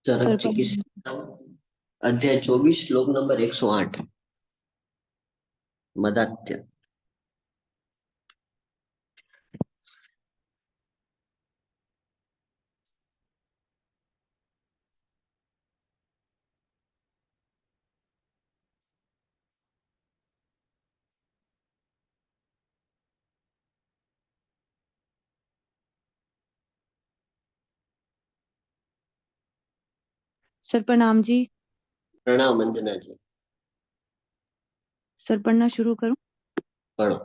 चरक sir चिकित्सा अध्याय 24 श्लोक नंबर 108 मदात्य। सर प्रणाम जी। प्रणाम वंदना जी। सर पढ़ना शुरू करूं? पढ़ो।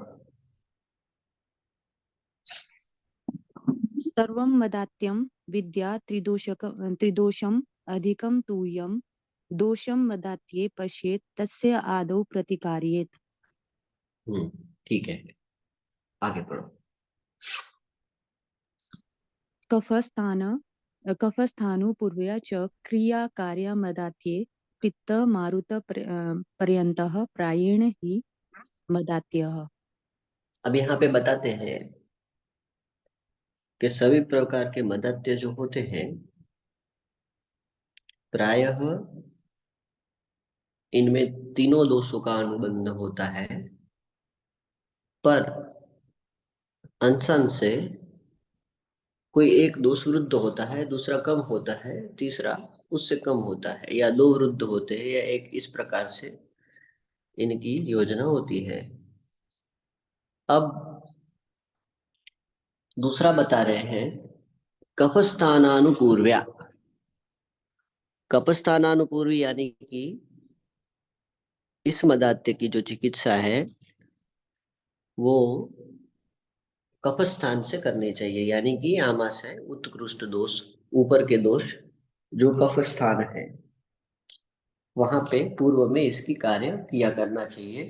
सर्वं मदात्यं विद्या त्रिदोषम् अधिकं तूयं दोषं मदात्ये पश्येत् तस्य आदौ प्रतिकार्येत्। ठीक है, आगे पढ़ो। कफस्थानु पूर्वया च क्रिया कार्या मदात्ये पित्त मारुत पर्यन्तः प्रायेण हि मदात्यः। अब यहाँ पे बताते हैं कि सभी प्रकार के मदात्य जो होते हैं प्रायः इनमें तीनों दोषों का अनुबंध होता है, पर अंशन से कोई एक दोष वृद्ध होता है, दूसरा कम होता है, तीसरा उससे कम होता है, या दो वृद्ध होते हैं, या एक, इस प्रकार से इनकी योजना होती है। अब दूसरा बता रहे हैं कफस्थानानुपूर्व्या। कफस्थानानुपूर्वी यानी कि इस मदात्य की जो चिकित्सा है वो कफ स्थान से करनी चाहिए, यानी कि आमाशय उत्कृष्ट दोष, ऊपर के दोष जो कफ स्थान है वहां पे पूर्व में इसकी कार्य किया करना चाहिए।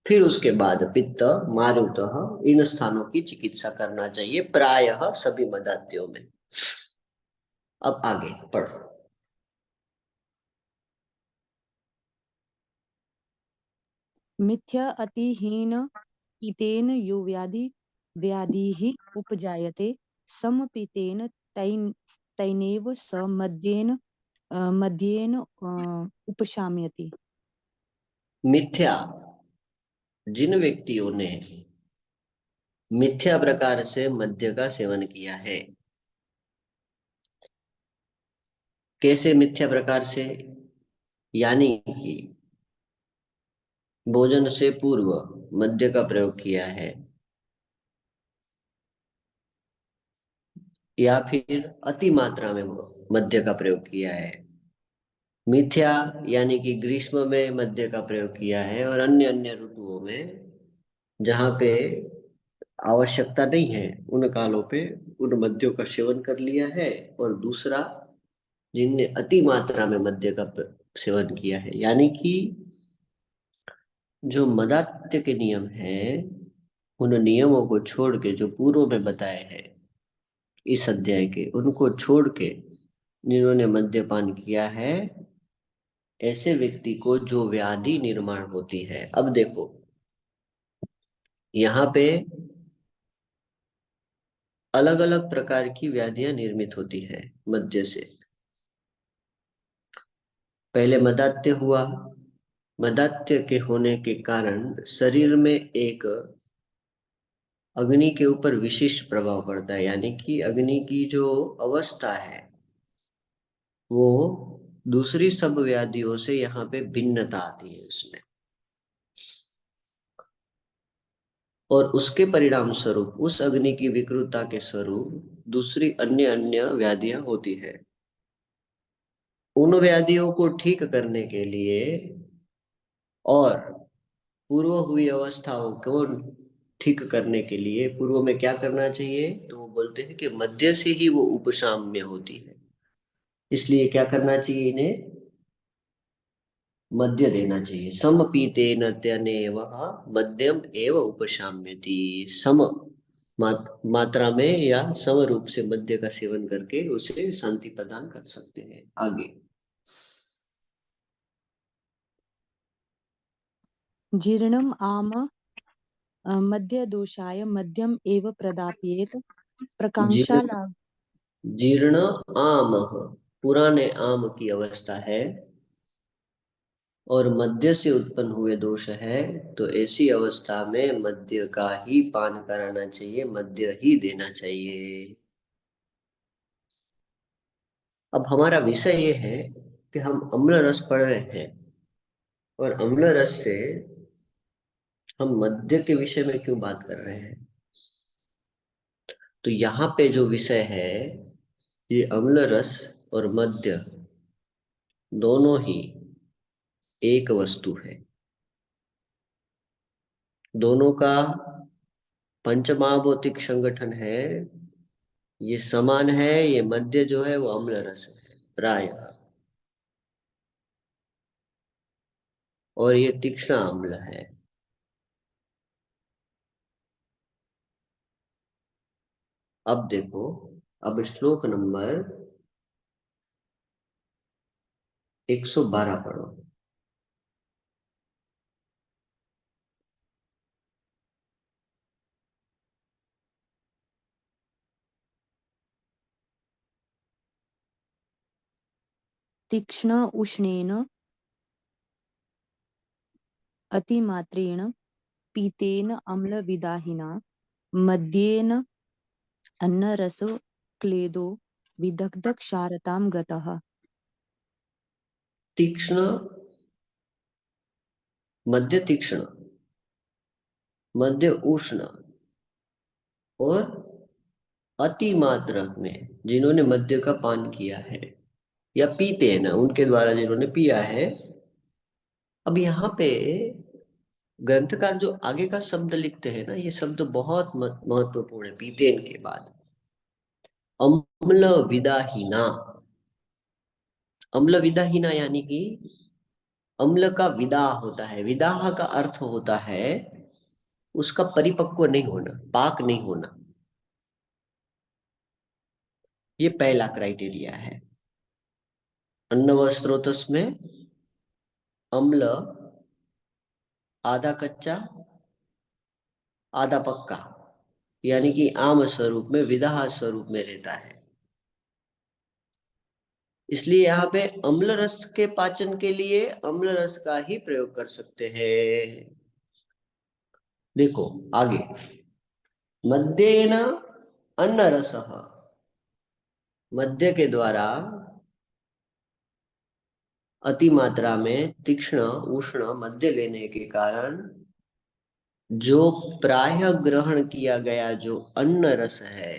फिर उसके बाद पित्त मारुत इन स्थानों की चिकित्सा करना चाहिए, प्रायः सभी मदात्यों में। अब आगे पढ़ो। मिथ्या अतिहीन पितेन यो व्याधिः उपजायते समपितेन तैनेव स मद्येन उपशाम्यति। मिथ्या, जिन व्यक्तियों ने मिथ्या प्रकार से मद्य का सेवन किया है। कैसे मिथ्या प्रकार से? यानी कि भोजन से पूर्व मद्य का प्रयोग किया है, या फिर अति मात्रा में मद्य का प्रयोग किया है। मिथ्या यानी कि ग्रीष्म में मद्य का प्रयोग किया है और अन्य अन्य ऋतुओं में जहाँ पे आवश्यकता नहीं है उन कालों पे उन मद्यों का सेवन कर लिया है। और दूसरा, जिनने अति मात्रा में मद्य का सेवन किया है, यानी कि जो मदात्य के नियम हैं उन नियमों को छोड़ के जो पूर्व में बताए हैं इस अध्याय के, उनको छोड़ के जिन्होंने मद्यपान किया है, ऐसे व्यक्ति को जो व्याधि निर्माण होती है। अब देखो यहाँ पे अलग अलग प्रकार की व्याधियां निर्मित होती है मद्य से। पहले मदात्य हुआ। मदात्य के होने के कारण शरीर में एक अग्नि के ऊपर विशिष्ट प्रभाव पड़ता है, यानी कि अग्नि की जो अवस्था है वो दूसरी सब व्याधियों से यहाँ पे भिन्नता आती है उसमें, और उसके परिणाम स्वरूप उस अग्नि की विकृतता के स्वरूप दूसरी अन्य अन्य व्याधियां होती है। उन व्याधियों को ठीक करने के लिए और पूर्व हुई अवस्थाओं को ठीक करने के लिए पूर्व में क्या करना चाहिए, तो वो बोलते होते हैं कि मध्य से ही वो उपशाम्य होती है। इसलिए क्या करना चाहिए इन्हें? मध्य देना चाहिए। सम पीतेन त्यनेव मध्यम एव उपशाम्यति। सम मात्रा में या सम रूप से मध्य का सेवन करके उसे शांति प्रदान कर सकते हैं। आगे। जीर्णम् आम मध्यदोषाय मध्यम एव प्रदाप्येत जीर्ण प्रकांक्षाला। जीर्ण आम, पुराने आम की अवस्था है और मध्य से उत्पन्न हुए दोष है, तो ऐसी अवस्था में मध्य का ही पान कराना चाहिए, मध्य ही देना चाहिए। अब हमारा विषय ये है कि हम अम्ल रस पढ़ रहे हैं, और अम्ल रस से हम मद्य के विषय में क्यों बात कर रहे हैं? तो यहाँ पे जो विषय है, ये अम्ल रस और मद्य दोनों ही एक वस्तु है। दोनों का पंचमहाभौतिक संगठन है, ये समान है। ये मद्य जो है वो अम्ल रस है प्राय, और ये तीक्ष्ण अम्ल है। अब देखो, अब श्लोक नंबर 112 पढ़ो। तीक्ष्ण उष्णेन अतिमात्रेण पीतेन अम्लविदाहिना मद्येन अन्नरसो क्लेदो विदग्धक्षारतां गतः। तीक्ष्ण, मध्य तीक्ष्ण, मध्य उष्ण, और अति मात्रा में जिन्होंने मद्य का पान किया है या पीते हैं ना, उनके द्वारा जिन्होंने पिया है। अब यहाँ पे ग्रंथकार जो आगे का शब्द लिखते हैं ना, ये शब्द बहुत महत्वपूर्ण है। पीतेन के बाद अम्ल विदाहीना। अम्ल विदाहीना यानी कि अम्ल का विदाह होता है। विदाह का अर्थ होता है उसका परिपक्व नहीं होना, पाक नहीं होना। ये पहला क्राइटेरिया है। अन्न व स्रोतस में अम्ल आधा कच्चा आधा पक्का, यानी कि आम स्वरूप में, विदाह स्वरूप में रहता है। इसलिए यहाँ पे अम्ल रस के पाचन के लिए अम्ल रस का ही प्रयोग कर सकते हैं। देखो आगे, मद्येन अन्न रस, मद्य के द्वारा अति मात्रा में तीक्ष्ण उष्ण मद्य लेने के कारण जो प्राय ग्रहण किया गया जो अन्न रस है,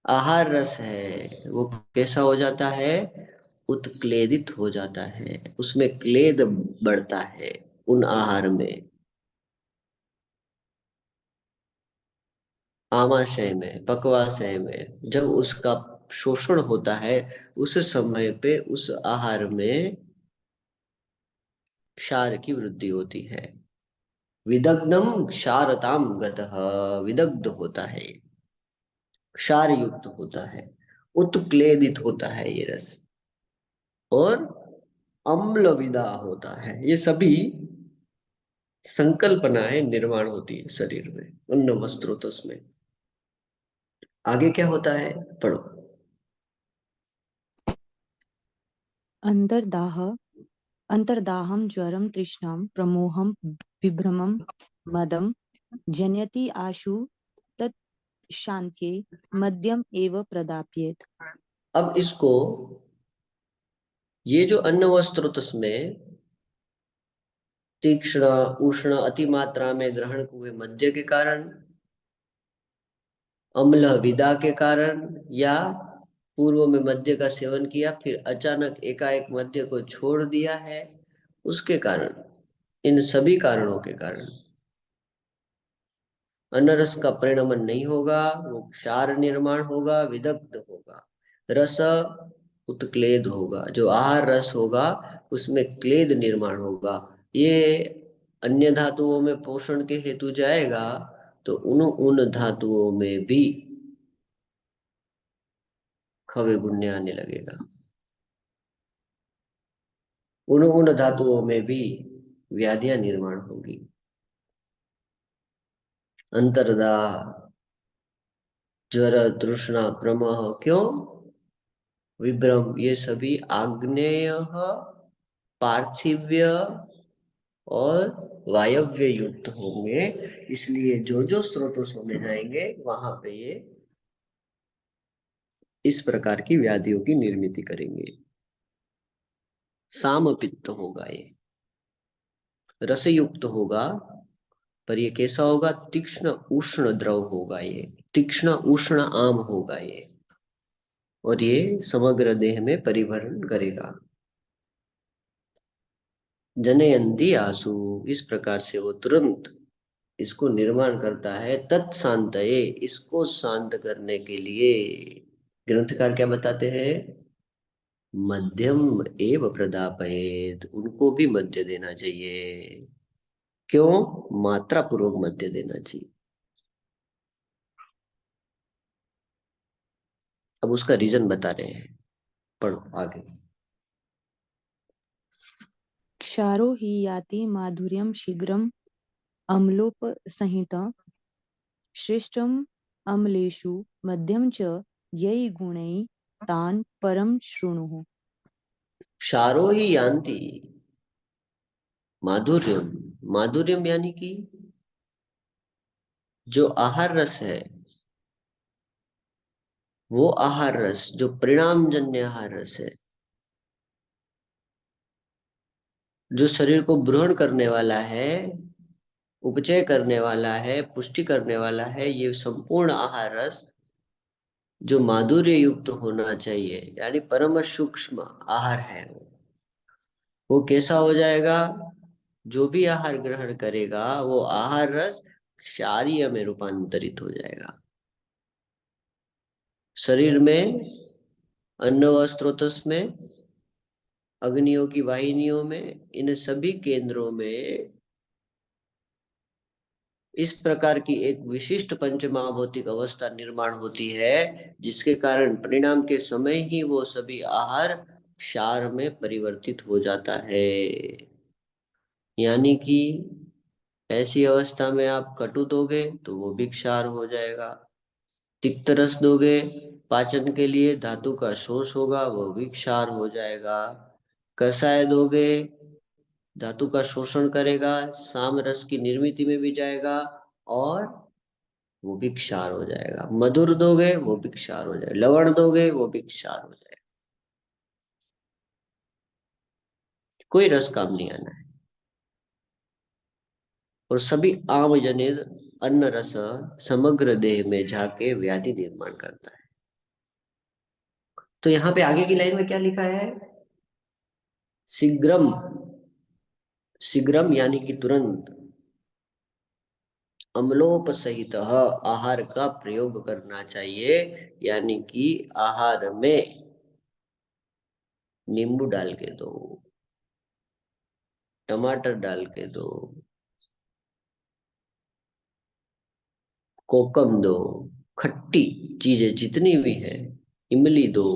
आहार रस है, वो कैसा हो जाता है? उत्क्लेदित हो जाता है। उसमें क्लेद बढ़ता है उन आहार में, आमाशय में, पक्वाशय में। जब उसका शोषण होता है, उस समय पे उस आहार में क्षार की वृद्धि होती है। विदग्धम क्षारताम गतः, विदग्ध होता है, क्षार युक्त होता है, उत्क्लेदित होता है ये रस, और अम्ल विदा होता है। ये सभी संकल्पनाएं निर्माण होती है शरीर में, अन्न वस्त्रों में। आगे क्या होता है, पढ़ो। अंतर्दाह अंतर्दाहं ज्वरं तृष्णां प्रमोहं विभ्रमं मदं जनयति आशु तत् शान्त्यै मद्यम एव प्रदाप्येत। अब इसको, ये जो अन्न वस्त्रों में तीक्ष्ण उष्ण अति मात्रा में ग्रहण हुए मद्य के कारण, अम्ल विदा के कारण, या पूर्व में मद्य का सेवन किया फिर अचानक एकाएक मद्य को छोड़ दिया है, उसके कारण, इन सभी कारणों के कारण अनरस का परिणमन नहीं होगा, वो क्षार निर्माण होगा, विदग्ध होगा। रस उत्क्लेद होगा, जो आहार रस होगा उसमें क्लेद निर्माण होगा। ये अन्य धातुओं में पोषण के हेतु जाएगा, तो उन उन धातुओं में भी खवे गुण्य आने लगेगा, उन उन धातुओं में भी व्याधियां निर्माण होगी। अंतर्दाह, ज्वर, तृष्णा, प्रमह, क्यों? विभ्रम, ये सभी आग्नेय, पार्थिव्य और वायव्य युक्त होंगे। इसलिए जो जो स्रोतों में जाएंगे वहां पे ये इस प्रकार की व्याधियों की निर्मित करेंगे। साम पित्त होगा ये, रसयुक्त होगा, पर ये कैसा होगा? तीक्ष्ण उष्ण द्रव होगा ये, तीक्ष्ण उष्ण आम होगा ये, और ये समग्र देह में परिवहन करेगा। जनयंती आसु, इस प्रकार से वो तुरंत इसको निर्माण करता है। तत्शांतये, इसको शांत करने के लिए ग्रंथकार क्या बताते हैं? मध्यम एव प्रदापयेत, उनको भी मध्य देना चाहिए। क्यों? मात्रा पूर्वक मध्य देना चाहिए। अब उसका रीजन बता रहे हैं, पढ़ो आगे। क्षारो हि याति माधुर्यं शीघ्रम् अम्लोपसंहित श्रेष्ठम् अम्लेषु मध्यम च यै गुणैः तान् परं शृणुः। क्षारो ही यान्ति माधुर्यम, माधुर्यम यानी कि जो आहार रस है, वो आहार रस जो परिणाम जन्य आहार रस है, जो शरीर को ब्रूहण करने वाला है, उपचय करने वाला है, पुष्टि करने वाला है, ये संपूर्ण आहार रस जो माधुर्य युक्त होना चाहिए, यानी परम सूक्ष्म आहार है, वो कैसा हो जाएगा? जो भी आहार ग्रहण करेगा वो आहार रस क्षारीय में रूपांतरित हो जाएगा। शरीर में, अन्न व स्रोतस में, अग्नियों की वाहिनियों में, इन सभी केंद्रों में इस प्रकार की एक विशिष्ट पंचमहाभौतिक अवस्था निर्माण होती है, जिसके कारण परिणाम के समय ही वो सभी आहार क्षार में परिवर्तित हो जाता है। यानी कि ऐसी अवस्था में आप कटु दोगे तो वो भी क्षार हो जाएगा, तिक्त रस दोगे पाचन के लिए, धातु का शोष होगा, वो भी क्षार हो जाएगा। कषाय दोगे, धातु का शोषण करेगा, साम रस की निर्मित में भी जाएगा, और वो भी क्षार हो जाएगा। मधुर दोगे वो भी क्षार हो जाएगा, लवण दोगे वो भी क्षार हो जाएगा। कोई रस काम नहीं आना है। और सभी आम जनित अन्न रस समग्र देह में जाके व्याधि निर्माण करता है। तो यहाँ पे आगे की लाइन में क्या लिखा है? शीघ्रम, शीघ्रम यानी कि तुरंत, अम्लोप सहित आहार का प्रयोग करना चाहिए, यानी कि आहार में नींबू डाल के दो, टमाटर डाल के दो, कोकम दो, खट्टी चीजें जितनी भी है, इमली दो,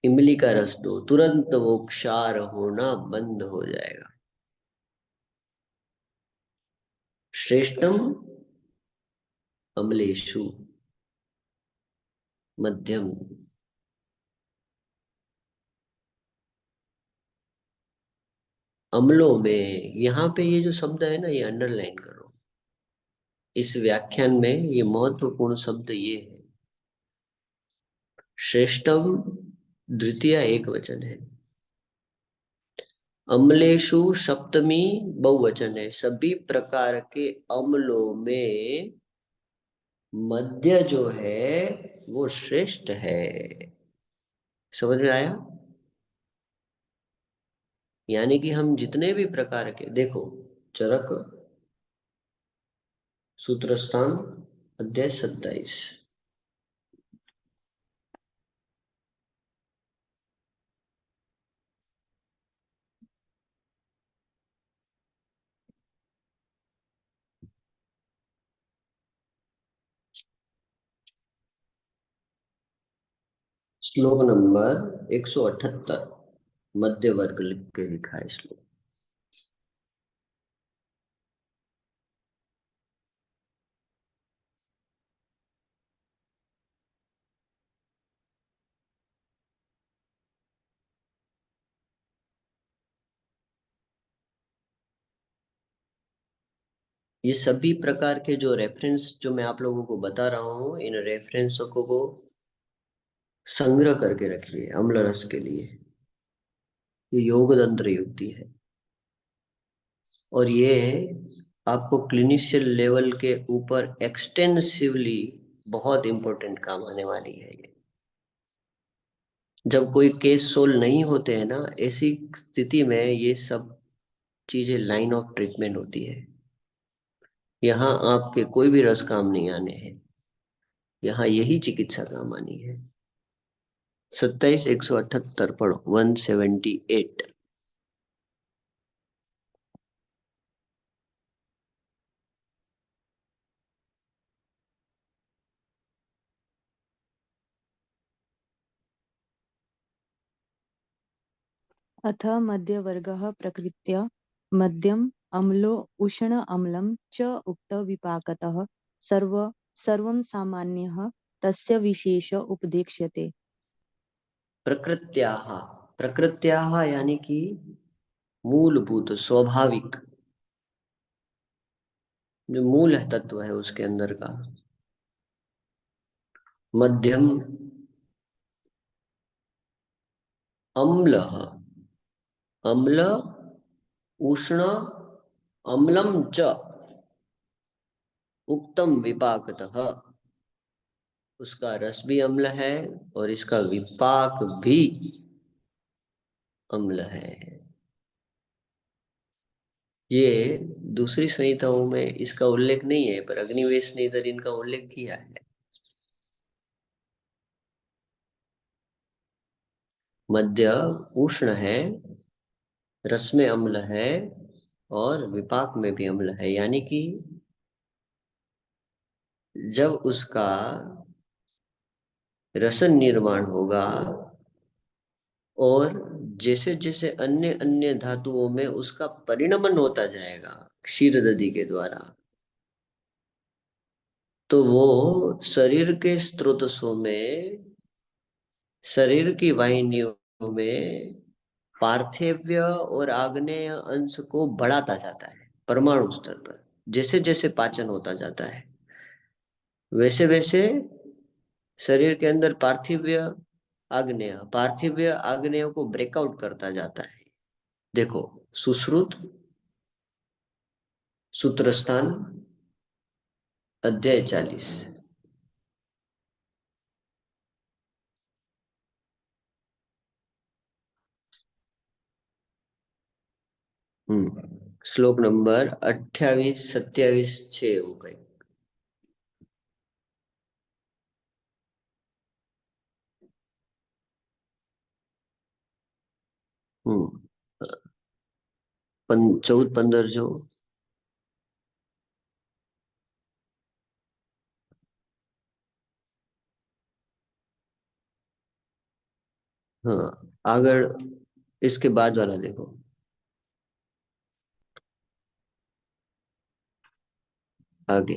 इमली का रस दो, तुरंत वो क्षार होना बंद हो जाएगा। श्रेष्ठम अम्लेषु मध्यम, अम्लों में, यहाँ पे ये जो शब्द है ना, ये अंडरलाइन करो। इस व्याख्यान में ये महत्वपूर्ण शब्द ये है। श्रेष्ठम द्वितीय एक वचन है, अम्लेषु सप्तमी बहुवचन है। सभी प्रकार के अम्लों में मध्य जो है वो श्रेष्ठ है। समझ में आया? यानी कि हम जितने भी प्रकार के, देखो, चरक, सूत्र स्थान अध्याय 27। श्लोक नंबर 178, मध्य वर्ग लिख के लिखा है श्लोक। ये सभी प्रकार के जो रेफरेंस जो मैं आप लोगों को बता रहा हूँ, इन रेफरेंसों को संग्रह करके रखिए अम्ल रस के लिए। ये योग तंत्र युक्ति है और ये आपको क्लिनिशियल लेवल के ऊपर एक्सटेंसिवली बहुत इंपॉर्टेंट काम आने वाली है। ये जब कोई केस सोल्व नहीं होते हैं ना, ऐसी स्थिति में ये सब चीजें लाइन ऑफ ट्रीटमेंट होती है। यहाँ आपके कोई भी रस काम नहीं आने हैं, यहाँ यही चिकित्सा काम आनी है। 27 178 पढ़ो, 178। अथ मध्यवर्गः प्रकृत्या मध्यम अम्लो उष्ण अम्लं च उक्तविपाकतः सर्वं सामान्यः तस्य विशेष उपदेक्ष्यते। प्रकृत्याः, प्रकृत्याः यानी कि मूलभूत स्वाभाविक, जो मूल है तत्व है उसके अंदर का। मध्यम अम्ल, अम्ल उष्ण अम्लम च उक्तम विपाकतः, उसका रस भी अम्ल है और इसका विपाक भी अम्ल है। ये दूसरी संहिताओं में इसका उल्लेख नहीं है, पर अग्निवेश ने इधर इनका उल्लेख किया है। मध्य उष्ण है, रस में अम्ल है और विपाक में भी अम्ल है, यानी कि जब उसका रसन निर्माण होगा और जैसे जैसे अन्य अन्य धातुओं में उसका परिणमन होता जाएगा क्षीर दधि के द्वारा, तो वो शरीर के स्रोतसों में, शरीर की वाहिनियों में पार्थिव और आग्नेय अंश को बढ़ाता जाता है परमाणु स्तर पर। जैसे जैसे पाचन होता जाता है वैसे वैसे शरीर के अंदर पार्थिव आग्नेय को ब्रेकआउट करता जाता है। देखो, सुश्रुत सूत्रस्थान अध्याय 40। श्लोक नंबर 28 27 6 हो गए। हम्म 14 15 जो। हाँ, अगर इसके बाद वाला देखो, आगे।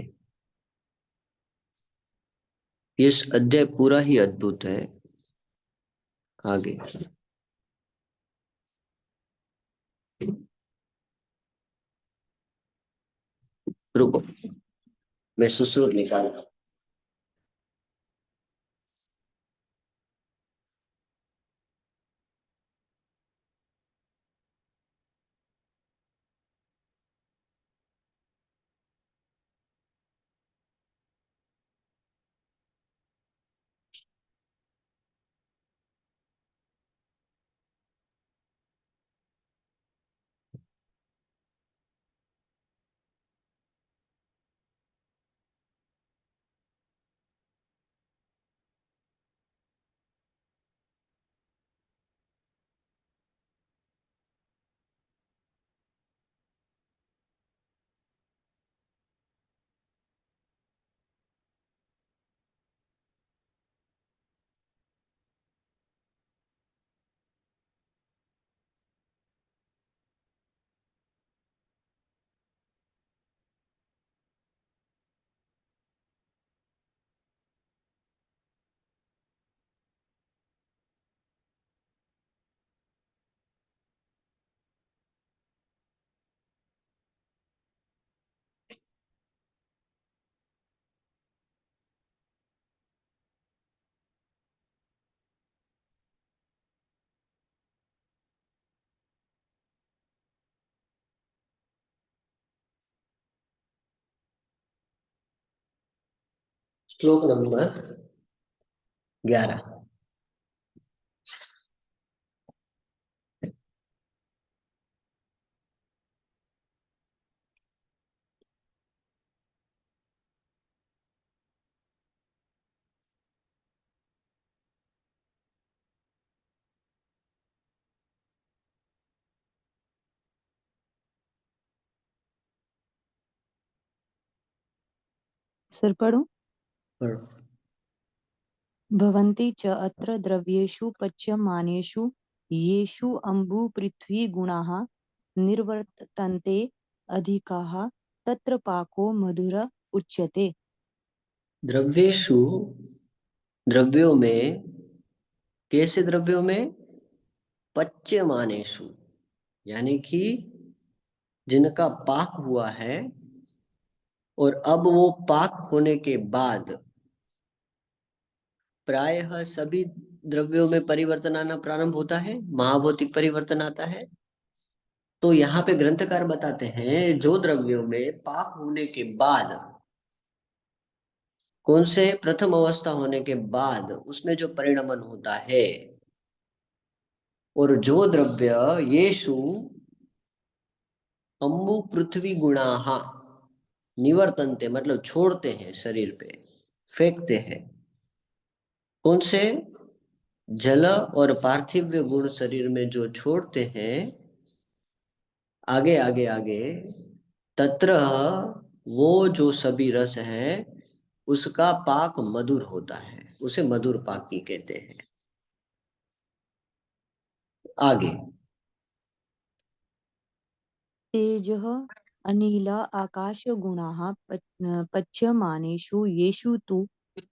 ये अध्याय पूरा ही अद्भुत है। आगे रुको, मैं सुश्रुत निकाल। श्लोक नंबर 11। सर पढ़ो। पढ़ो। भवन्ति च अत्र द्रव्येषु पच्यमानेषु येषु अम्बुपृथ्वीगुणाः निर्वर्तन्ते अधिकाः तत्र पाको मधुर उच्यते। द्रव्येषु, द्रव्यों में, कैसे द्रव्यों में? पच्यमानेषु, यानी कि जिनका पाक हुआ है, और अब वो पाक होने के बाद प्रायः सभी द्रव्यों में परिवर्तन आना प्रारंभ होता है, महाभौतिक परिवर्तन आता है। तो यहाँ पे ग्रंथकार बताते हैं जो द्रव्यों में पाक होने के बाद, कौन से प्रथम अवस्था होने के बाद उसमें जो परिणमन होता है, और जो द्रव्य येषु अम्बु पृथ्वी गुणाः निवर्तन्ते, मतलब छोड़ते हैं शरीर पे, फेंकते हैं। कौन से? जल और पार्थिव गुण शरीर में जो छोड़ते हैं, आगे आगे आगे, तत्र वो जो सभी रस है उसका पाक मधुर होता है, उसे मधुर पाकी कहते हैं। आगे। तेजः अनिल आकाशगुणाः पच्यमानेषु येषु तु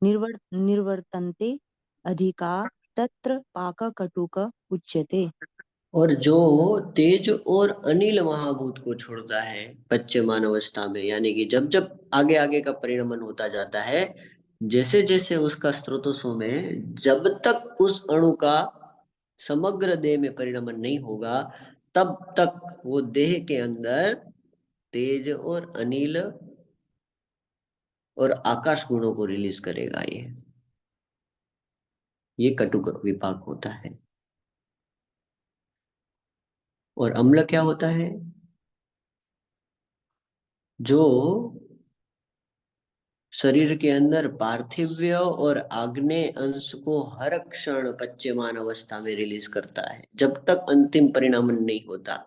निर्वर्तन्ते अधिका तत्र पाककटुक उच्यते। और जो तेज और अनिल महाभूत को छोड़ता है पच्यमान अवस्था में, यानी कि जब जब आगे आगे का परिणमन होता जाता है, जैसे जैसे उसका स्रोतों में जब तक उस अणु का समग्र देह में परिणमन नहीं होगा, तब तक वो देह के अंदर तेज और अनिल और आकाश गुणों को रिलीज करेगा। ये कटुक विपाक होता है। और अम्ल क्या होता है? जो शरीर के अंदर पार्थिव्य और आग्नेय अंश को हर क्षण पच्यमान अवस्था में रिलीज करता है, जब तक अंतिम परिणामन नहीं होता।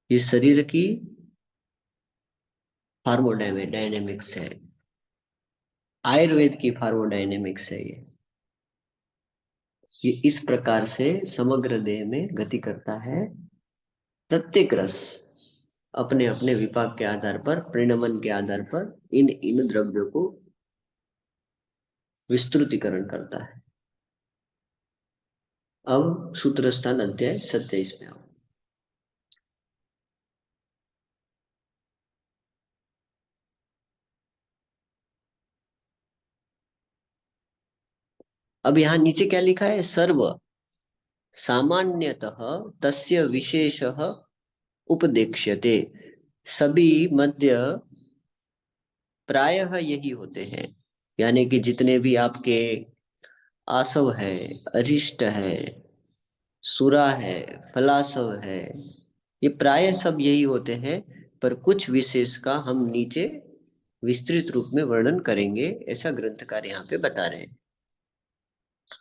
ये शरीर की फार्मोडायनेमिक्स है, आयुर्वेद की फार्मोडायनेमिक्स है। ये इस प्रकार से समग्र देह में गति करता है। प्रत्येक रस अपने अपने विपाक के आधार पर, परिणमन के आधार पर इन इन द्रव्यों को विस्तृतीकरण करता है। अब सूत्र स्थान अध्याय 27 में आओ। अब यहाँ नीचे क्या लिखा है? सर्व सामान्यतः तस्य विशेषः उपदेक्ष्यते। सभी मध्य प्रायः यही होते हैं, यानी कि जितने भी आपके आसव है, अरिष्ट है, सुरा है, फलासव है, ये प्राय सब यही होते हैं। पर कुछ विशेष का हम नीचे विस्तृत रूप में वर्णन करेंगे, ऐसा ग्रंथकार यहाँ पे बता रहे हैं।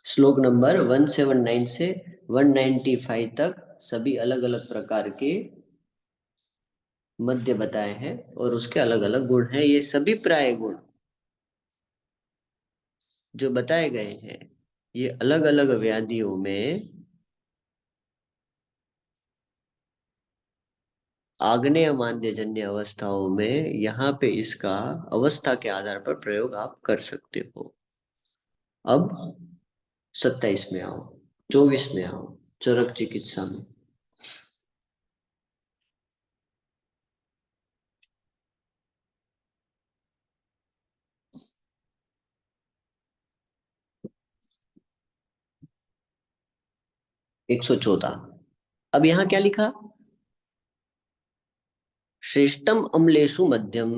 श्लोक नंबर 179 से 195 तक सभी अलग अलग प्रकार के मध्य बताए हैं, और उसके अलग अलग गुण हैं। ये सभी प्राय गुण जो बताए गए हैं, ये अलग अलग व्याधियों में आग्नेय मांद्यजन्य अवस्थाओं में यहाँ पे इसका अवस्था के आधार पर प्रयोग आप कर सकते हो। अब 27 में आओ, 24 में आओ, चरक चिकित्सा में। एक 114। अब यहाँ क्या लिखा? श्रेष्ठम अम्लेषु मध्यम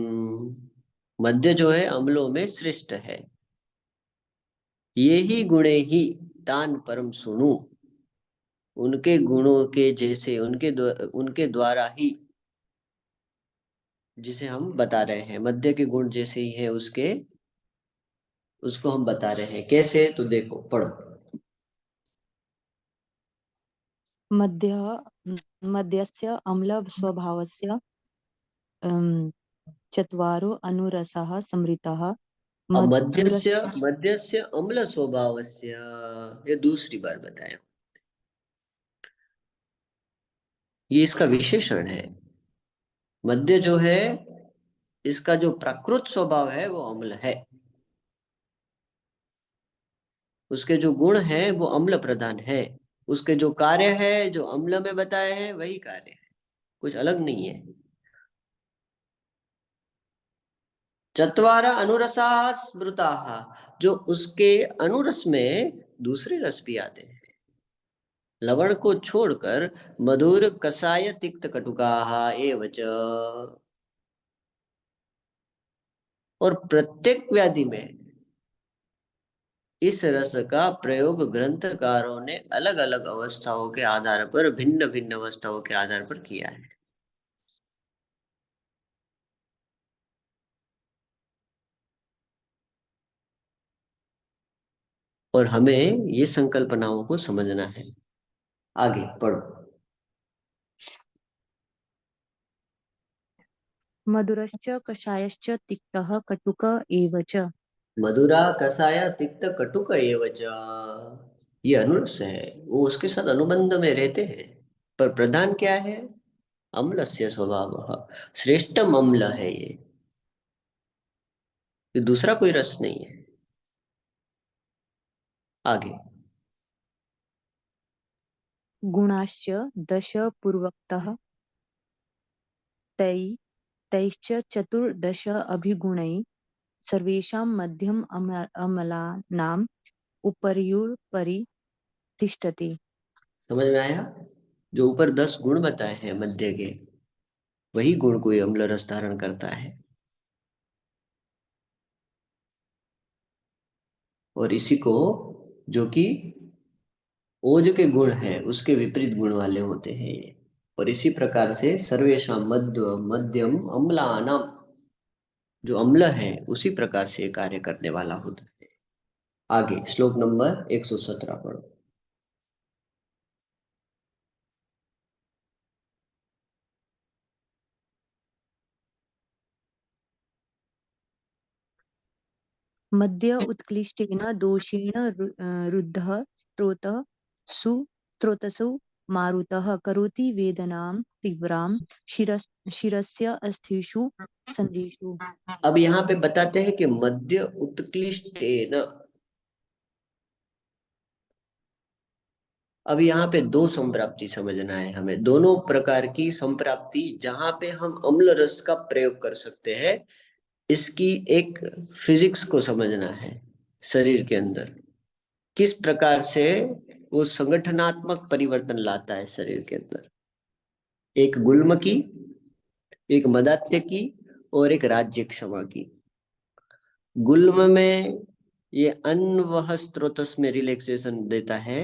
मध्य जो है अम्लों में श्रेष्ठ है। ये ही गुणे ही तान परम सुनु, उनके गुणों के जैसे, उनके द्वारा ही, जिसे हम बता रहे हैं मध्य के गुण जैसे ही है उसके, उसको हम बता रहे हैं। कैसे? तो देखो, पढ़ो। मध्य मद्यस्य अम्लस्वभावस्य चत्वारो अनुरसाः समृताः अब मध्यस्य मधुरश्च। मध्यस्य अम्ल स्वभावस्य, ये दूसरी बार बताया। ये इसका विशेषण है। मध्य जो है, इसका जो प्रकृत स्वभाव है वो अम्ल है। उसके जो गुण है वो अम्ल प्रधान है। उसके जो कार्य है जो अम्ल में बताए हैं वही कार्य है, कुछ अलग नहीं है। चत्वारा अनुरसा स्मृता, जो उसके अनुरस में दूसरे रस भी आते हैं। लवण को छोड़कर मधुर कषाय तिक्त कटुकाः एव च। और प्रत्येक व्याधि में इस रस का प्रयोग ग्रंथकारों ने अलग अलग अवस्थाओं के आधार पर, भिन्न भिन्न अवस्थाओं के आधार पर किया है। और हमें ये संकल्पनाओं को समझना है। आगे पढ़ो। मधुरश्च कषायश्च तिक्तः कटुक एव च। मधुरा कसाय तिक्त कटुक एव च। ये अनुरस है, वो उसके साथ अनुबंध में रहते हैं। पर प्रधान क्या है? अम्लस्य स्वभाव, श्रेष्ठम अम्ल है ये दूसरा कोई रस नहीं है। आगे। गुणाश्च दश पूर्वोक्तः तै तैश्च चतुर्दश अभिगुणैः सर्वेषां मध्यम अमलानाम् उपर्युपरि तिष्ठति। समझ में आया? जो ऊपर 10 गुण बताए हैं मध्य के, वही गुण कोई अम्ल रस धारण करता है। और इसी को, जो कि ओज के गुण है उसके विपरीत गुण वाले होते हैं ये। और इसी प्रकार से सर्वेशा मध्य मध्यम अम्लानाम, जो अम्ल है उसी प्रकार से कार्य करने वाला होता है। आगे श्लोक नंबर 117 पढ़ो। मद्य उत्क्लिष्टेन दोषेण रुद्धः स्रोतसु मारुतः करोति वेदनां तीव्रां शिरस्य अस्थिषु सन्धिषु। अब यहाँ पे बताते हैं कि मध्य उत्कृष्टेन। अब यहाँ पे दो संप्राप्ति समझना है हमें, दोनों प्रकार की संप्राप्ति जहां पे हम अम्ल रस का प्रयोग कर सकते हैं, इसकी एक फिजिक्स को समझना है। शरीर के अंदर किस प्रकार से वो संगठनात्मक परिवर्तन लाता है शरीर के अंदर। एक गुल्म की, एक मदात्य की, और एक राज्य क्षमा की। गुल्म में ये अनवह स्रोतस में रिलैक्सेशन देता है।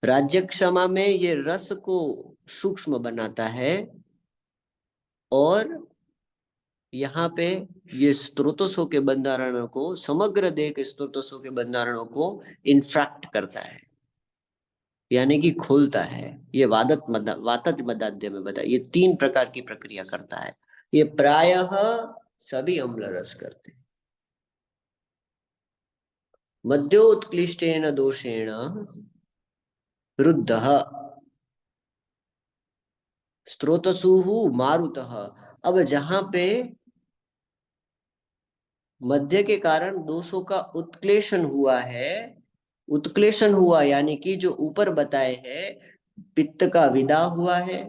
राज्य क्षमा में ये रस को सूक्ष्म बनाता है। और यहाँ पे ये स्रोतसों के बंधारणों को, समग्र देह के स्रोतसों के बंधारणों को इंफ्रैक्ट करता है, यानी कि खोलता है। ये वातज मदाध्य में बताया, ये 3 प्रकार की प्रक्रिया करता है। ये प्रायः सभी अम्ल रस करते हैं। मध्योत्क्लिष्टेन दोषेण रुद्धः स्रोतसुः मारुतः। अब जहां पे मध्य के कारण दोषों का उत्क्लेशन हुआ है, उत्क्लेशन हुआ यानी कि जो ऊपर बताए हैं, पित्त का विदा हुआ है,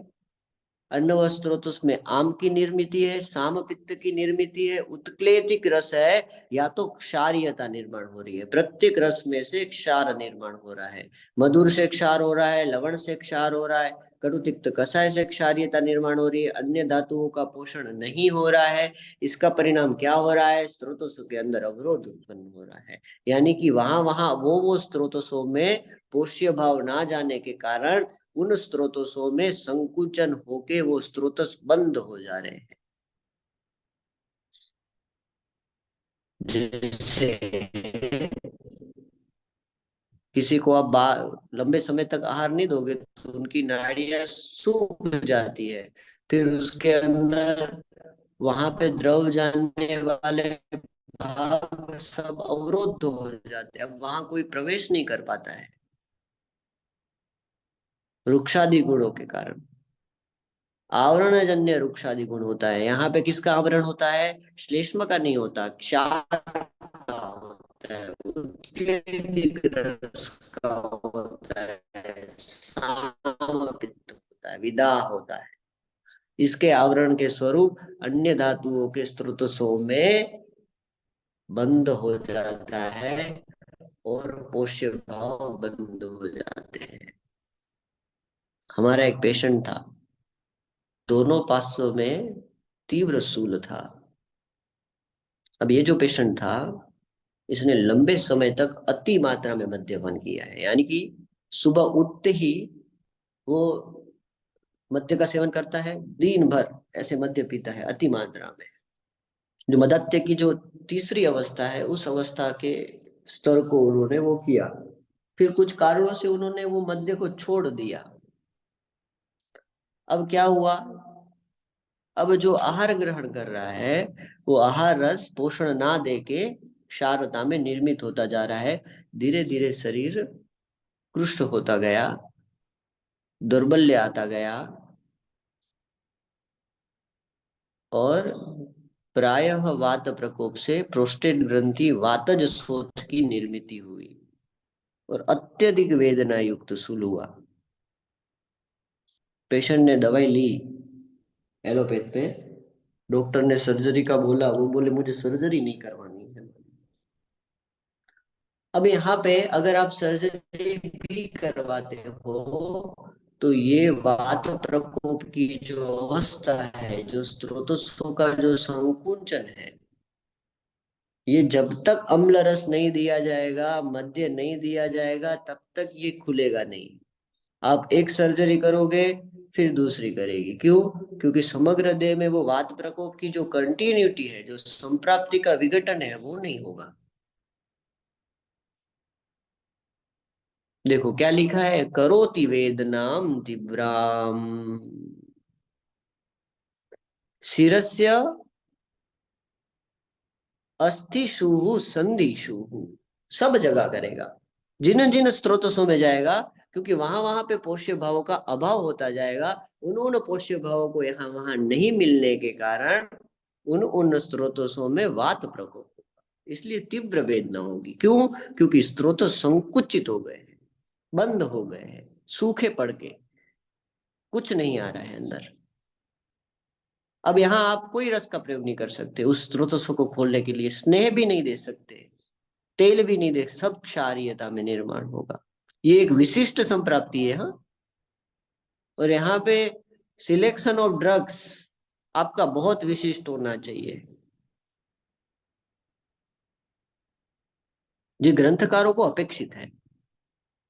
अन्नव स्रोतस में आम की निर्मित है, साम पित्त की निर्मित है, उत्क्लेतिक रस है, या तो क्षारीयता निर्माण हो रही है। प्रत्येक रस में से क्षार निर्माण हो रहा है। मधुर से क्षार हो रहा है, लवण से क्षार हो रहा है, कटु तिक्त कषाय से क्षारीयता निर्माण हो रही है, अन्य धातुओं का पोषण नहीं हो रहा है। इसका परिणाम क्या हो रहा है? स्रोतसों के अंदर अवरोध उत्पन्न हो रहा है। यानी कि वहां वहां वो स्रोतसों में पोष्य भाव ना जाने के कारण उन स्रोतसों में संकुचन होके वो स्रोतस बंद हो जा रहे हैं। जैसे किसी को आप लंबे समय तक आहार नहीं दोगे तो उनकी नाड़ियां सूख जाती है, फिर उसके अंदर वहां पे द्रव जाने वाले भाग सब अवरुद्ध हो जाते हैं, अब वहां कोई प्रवेश नहीं कर पाता है रुक्षादि गुणों के कारण। आवरणजन्य रुक्षादि गुण होता है। यहाँ पे किसका आवरण होता है? श्लेष्म का नहीं होता, क्षार का होता है, उत्प्रेरक रस का होता है, सामपित्त होता है, विदाह होता है। इसके आवरण के स्वरूप अन्य धातुओं के स्रोतसों में बंद हो जाता है और पोष्य भाव बंद हो जाते हैं। हमारा एक पेशेंट था, दोनों पार्श्व में तीव्र शूल था। अब ये जो पेशेंट था, इसने लंबे समय तक अति मात्रा में मद्यपान किया है, यानी कि सुबह उठते ही वो मद्य का सेवन करता है, दिन भर ऐसे मद्य पीता है अति मात्रा में। जो मदात्य की जो तीसरी अवस्था है, उस अवस्था के स्तर को उन्होंने वो किया। फिर कुछ कारणों से उन्होंने वो मद्य को छोड़ दिया। अब क्या हुआ? अब जो आहार ग्रहण कर रहा है, वो आहार रस पोषण ना देके क्षारता में निर्मित होता जा रहा है। धीरे धीरे शरीर कृष्ण होता गया, दौर्बल्य आता गया, और प्रायः वात प्रकोप से प्रोस्टेट ग्रंथि वातज शोथ की निर्मित हुई और अत्यधिक वेदना युक्त शूल हुआ। पेशेंट ने दवाई ली एलोपैथ पे, डॉक्टर ने सर्जरी का बोला, वो बोले मुझे सर्जरी नहीं करवानी है। अब यहाँ पे अगर आप सर्जरी भी करवाते हो तो ये वात प्रकोप की जो अवस्था है, जो स्रोतस्सों का जो संकुचन है, ये जब तक अम्ल रस नहीं दिया जाएगा, मद्य नहीं दिया जाएगा, तब तक ये खुलेगा नहीं। आप एक सर्जरी करोगे फिर दूसरी करेगी, क्यों? क्योंकि समग्र देह में वो वात प्रकोप की जो कंटिन्यूटी है, जो संप्राप्ति का विघटन है, वो नहीं होगा। देखो क्या लिखा है, करोति वेदनाम तीव्राम शिरस्य अस्थिषु संधिषु, सब जगह करेगा, जिन जिन स्रोतसों में जाएगा, क्योंकि वहां वहां पे पोष्य भावों का अभाव होता जाएगा। उन उन पोष्य भावों को यहाँ वहां नहीं मिलने के कारण उन उन स्रोतसों में वात प्रकोप होगा, इसलिए तीव्र वेदना होगी। क्यों? क्योंकि स्रोत संकुचित हो गए हैं, बंद हो गए हैं, सूखे पड़ के कुछ नहीं आ रहा है अंदर। अब यहाँ आप कोई रस का प्रयोग नहीं कर सकते उस स्रोतसों को खोलने के लिए, स्नेह भी नहीं दे सकते, तेल भी नहीं दे, सब क्षारीयता में निर्माण होगा। ये एक विशिष्ट संप्राप्ति है। हाँ, और यहाँ पे सिलेक्शन ऑफ ड्रग्स आपका बहुत विशिष्ट होना चाहिए। ये ग्रंथकारों को अपेक्षित है,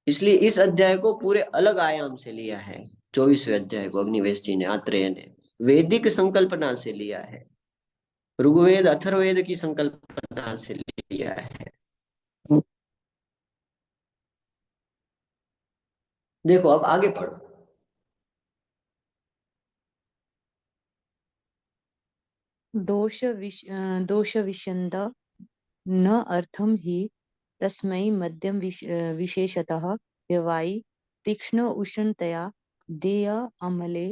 इसलिए इस अध्याय को पूरे अलग आयाम से लिया है। 24वें अध्याय को अग्निवेश जी ने, आत्रेय ने वैदिक संकल्पना से लिया है, ऋग्वेद अथर्ववेद की संकल्पना से लिया है। देखो अब आगे पढ़ो। दोष विषयन्त न अर्थम ही तस्मै मध्यम विशेषतः व्यवायी तीक्ष्ण उष्णतया देय अमले।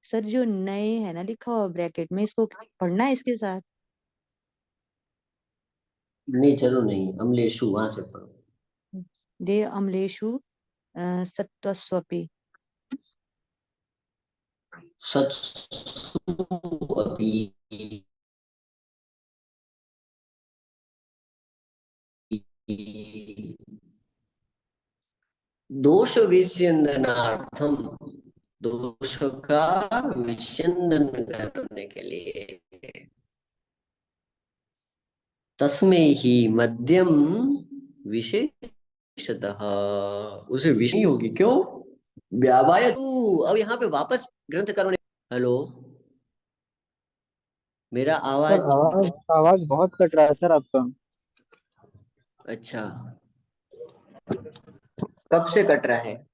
सर जो नए है ना लिखा हुआ ब्रैकेट में, इसको पढ़ना है इसके साथ। नहीं चलो, नहीं अम्लेशु वहां से पढ़ो। देय अमलेषु सत्वस्वपि। सत्सु अपि दोष विस्यंदनार्थम, दोष का विस्यंदन करने के लिए तस्मै ही मध्यम विशेषतः, उसे विषय नहीं होगी, क्यों? व्यावाय अब यहाँ पे वापस ग्रंथकारों ने, हेलो, मेरा सर आवाज, आवाज आवाज बहुत कट रहा है सर आपका। अच्छा, कब से कट रहा है?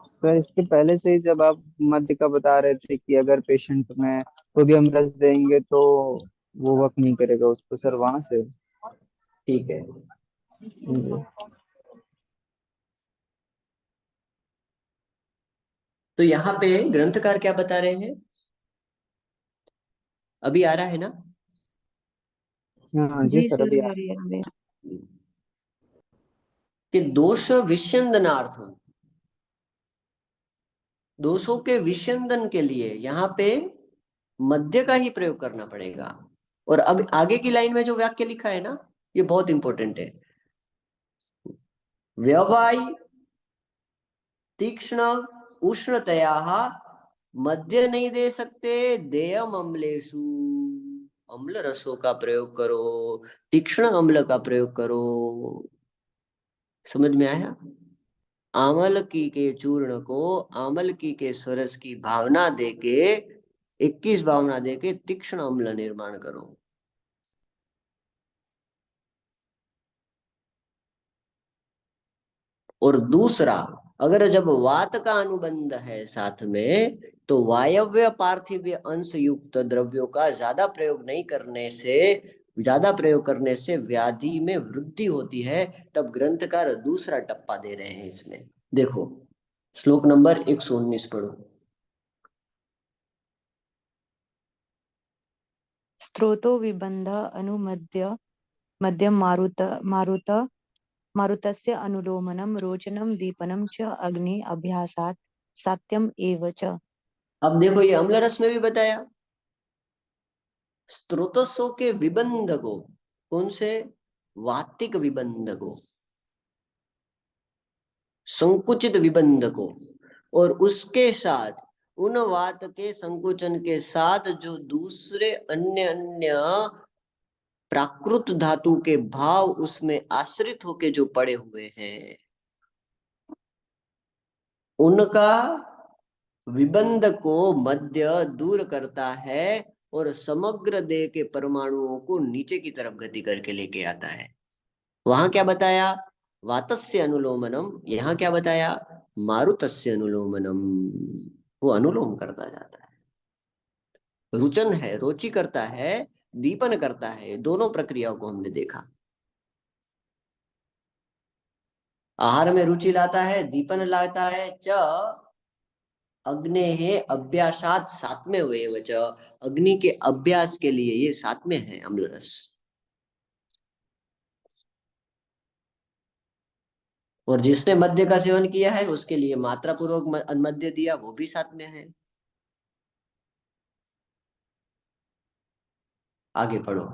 सर इसके पहले से ही जब आप मध्य का बता रहे थे कि अगर पेशेंट में सोडियम रस देंगे तो वो वर्क नहीं करेगा उस पर, सर वहां से। ठीक है, जी। तो यहाँ पे ग्रंथकार क्या बता रहे हैं, अभी आ रहा है ना? हाँ जी जी सर, सर, अभी आ रही है, आ रही है। कि दोष विस्यंदनार्थम, दोषों के विस्यंदन के लिए यहाँ पे मध्य का ही प्रयोग करना पड़ेगा। और अब आगे की लाइन में जो वाक्य लिखा है ना, ये बहुत इंपॉर्टेंट है। व्यवाय तीक्ष्ण उष्णतया मध्य नहीं दे सकते, देयम अम्लेषु, अम्ल रसों का प्रयोग करो, तीक्ष्ण अम्ल का प्रयोग करो। समझ में आया? आमल की के चूर्ण को आमल की के स्वरस की भावना देके, 21 भावना देके तीक्ष्ण अम्ल निर्माण करो। और दूसरा, अगर जब वात का अनुबंध है साथ में, तो वायव्य पार्थिव अंश युक्त द्रव्यों का ज्यादा प्रयोग करने से व्याधि में वृद्धि होती है। तब ग्रंथकार दूसरा टप्पा दे रहे हैं इसमें। देखो, श्लोक नंबर 119 पढ़ो। स्त्रोतो विबंध अनुमद्य मध्यम मारुत मारुतस्य अनुलोमनं रोचनं दीपनं च अग्नि अभ्यासात् सात्यम एव च। अब देखो, ये अम्ल रस में भी बताया, स्त्रोतस्सों के विबंध को, कौन से? वातिक विबंध को, संकुचित विबंध को, और उसके साथ उन वात के संकुचन के साथ जो दूसरे अन्य अन्य प्राकृत धातु के भाव उसमें आश्रित होके जो पड़े हुए हैं, उनका विबंध को मध्य दूर करता है और समग्र देह के परमाणुओं को नीचे की तरफ गति करके लेके आता है। वहां क्या बताया? वातस्य अनुलोमनम। यहाँ क्या बताया? मारुतस्य अनुलोमनम। वो अनुलोम करता जाता है, रुचन है, रोचि करता है, दीपन करता है। दोनों प्रक्रियाओं को हमने देखा। आहार में रुचि लाता है, दीपन लाता है। च अग्ने है अभ्यासात, सातवें हुए वच, अग्नि के अभ्यास के लिए ये सातवें है अम्ल रस। और जिसने मद्य का सेवन किया है उसके लिए मात्रा पूर्वक मद्य दिया, वो भी साथ में है। आगे पढ़ो।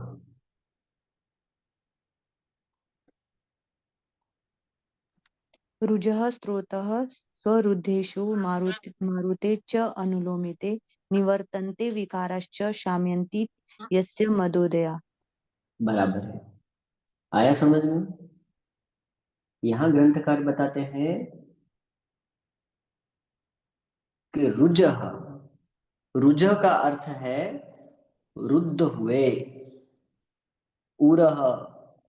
रुजः स्रोतः स्वरुद्धेषु मारुते च अनुलोमिते निवर्तन्ते विकाराश्च शाम्यन्ति यस्य मदोदया। बराबर है, आया समझ में? यहाँ ग्रंथकार बताते हैं कि रुजह, रुजह का अर्थ है रुद्ध हुए। उरह,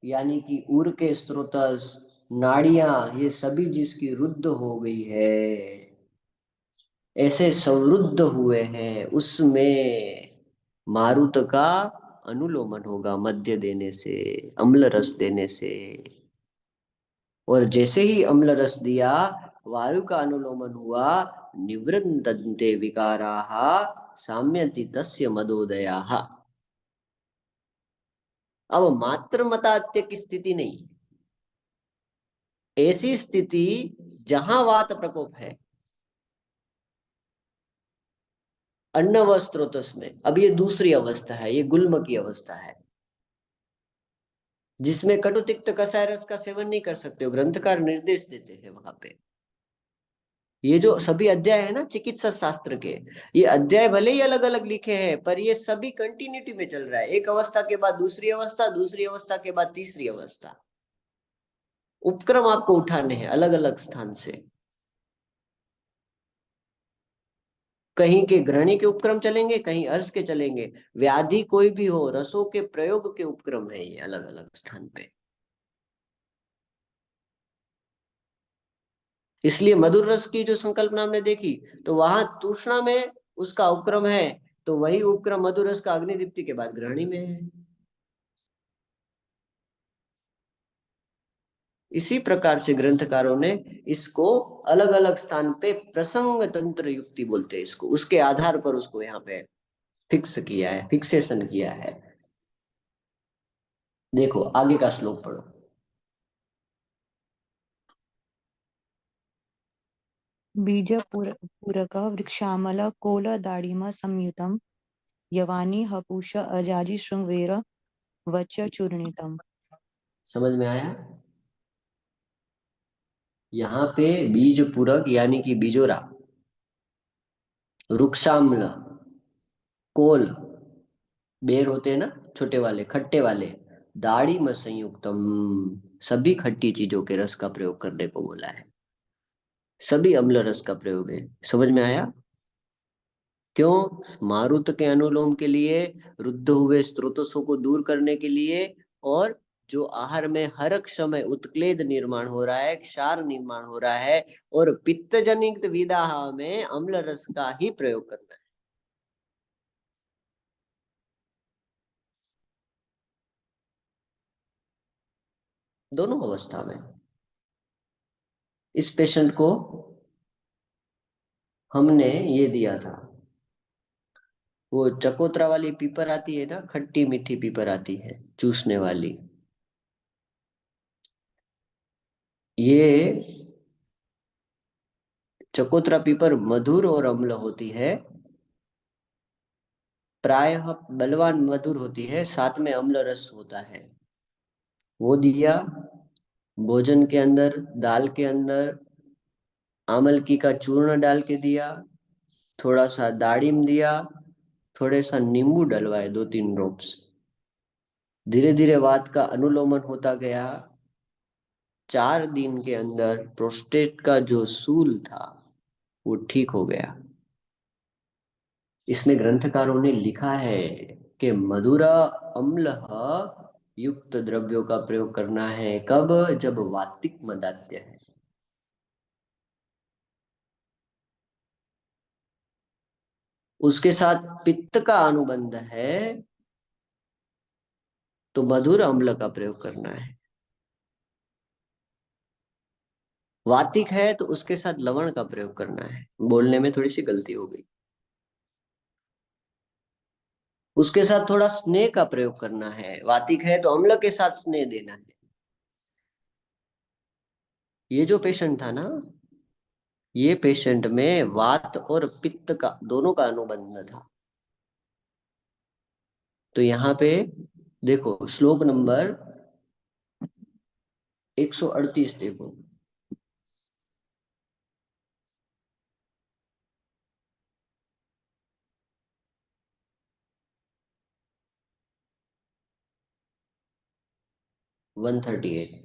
यानी कि उर के स्रोतस, नाड़ियां, ये सभी जिसकी रुद्ध हो गई है, ऐसे संवृद्ध हुए हैं, उसमें मारुत का अनुलोमन होगा मध्य देने से, अम्ल रस देने से। और जैसे ही अम्ल रस दिया, वायु का अनुलोमन हुआ, निवृत्तन्ते विकाराः साम्यन्ति तस्य मदोदयाः। अब मात्र मतात्य की स्थिति नहीं, ऐसी स्थिति जहां वात प्रकोप है, अन्न व स्रोतस में। अब ये दूसरी अवस्था है, ये गुल्म की अवस्था है, जिसमें कटु तिक्त कसाय रस का सेवन नहीं कर सकते हो। ग्रंथकार निर्देश देते हैं वहां पे। ये जो सभी अध्याय है ना चिकित्सा शास्त्र के, ये अध्याय भले ही अलग अलग लिखे हैं, पर ये सभी कंटिन्यूटी में चल रहा है। एक अवस्था के बाद दूसरी अवस्था, दूसरी अवस्था के बाद तीसरी अवस्था। उपक्रम आपको उठाने हैं अलग अलग स्थान से। कहीं के घृणी के उपक्रम चलेंगे, कहीं अर्श के चलेंगे। व्याधि कोई भी हो, रसों के प्रयोग के उपक्रम है ये अलग अलग स्थान पे। इसलिए मधुर रस की जो संकल्पना हमने देखी, तो वहां तृष्णा में उसका उपक्रम है, तो वही उपक्रम मधुर रस का अग्निदीप्ति के बाद ग्रहणी में है। इसी प्रकार से ग्रंथकारों ने इसको अलग अलग स्थान पे प्रसंग तंत्र युक्ति बोलते हैं इसको, उसके आधार पर उसको यहाँ पे फिक्स किया है, फिक्सेशन किया है। देखो आगे का श्लोक पढ़ो। बीज पूरक वृक्षामल कोल दाड़िम संयुतम यवानी हपूष अजाजी श्रृंगवेर वच चूर्णितम। समझ में आया? यहाँ पे बीज पूरक यानी कि बीजोरा, रुक्षाम्ल, कोल, बेर होते हैं ना छोटे वाले खट्टे वाले, दाढ़ी में संयुक्तम, सभी खट्टी चीजों के रस का प्रयोग करने को बोला है। सभी अम्ल रस का प्रयोग है। समझ में आया? क्यों? मारुत के अनुलोम के लिए, रुद्ध हुए स्रोतसों को दूर करने के लिए, और जो आहार में हर समय उत्क्लेद निर्माण हो रहा है, क्षार निर्माण हो रहा है, और पित्त जनित विदाह में अम्ल रस का ही प्रयोग करना है। दोनों अवस्था में। इस पेशेंट को हमने ये दिया था, वो चकोतरा वाली पीपर आती है ना, खट्टी मीठी पीपर आती है चूसने वाली। ये चकोतरा पीपर मधुर और अम्ल होती है, प्रायः बलवान मधुर होती है, साथ में अम्ल रस होता है। वो दिया भोजन के अंदर, दाल के अंदर आमलकी का चूर्ण डाल के दिया, थोड़ा सा दाड़िम दिया, थोड़े सा नींबू डलवाए 2-3 ड्रॉप्स। धीरे धीरे वात का अनुलोमन होता गया। 4 दिन के अंदर प्रोस्टेट का जो सूल था वो ठीक हो गया। इसमें ग्रंथकारों ने लिखा है कि मधुरा अम्ल युक्त द्रव्यों का प्रयोग करना है। कब? जब वातिक मदात्य है। उसके साथ पित्त का अनुबंध है, तो मधुर अम्ल का प्रयोग करना है। वातिक है तो उसके साथ लवण का प्रयोग करना है। बोलने में थोड़ी सी गलती हो गई। उसके साथ थोड़ा स्नेह का प्रयोग करना है। वातिक है तो अम्ल के साथ स्नेह देना है। ये जो पेशेंट था ना, ये पेशेंट में वात और पित्त का दोनों का अनुबंध था। तो यहाँ पे देखो श्लोक नंबर 138 देखो। वन 138।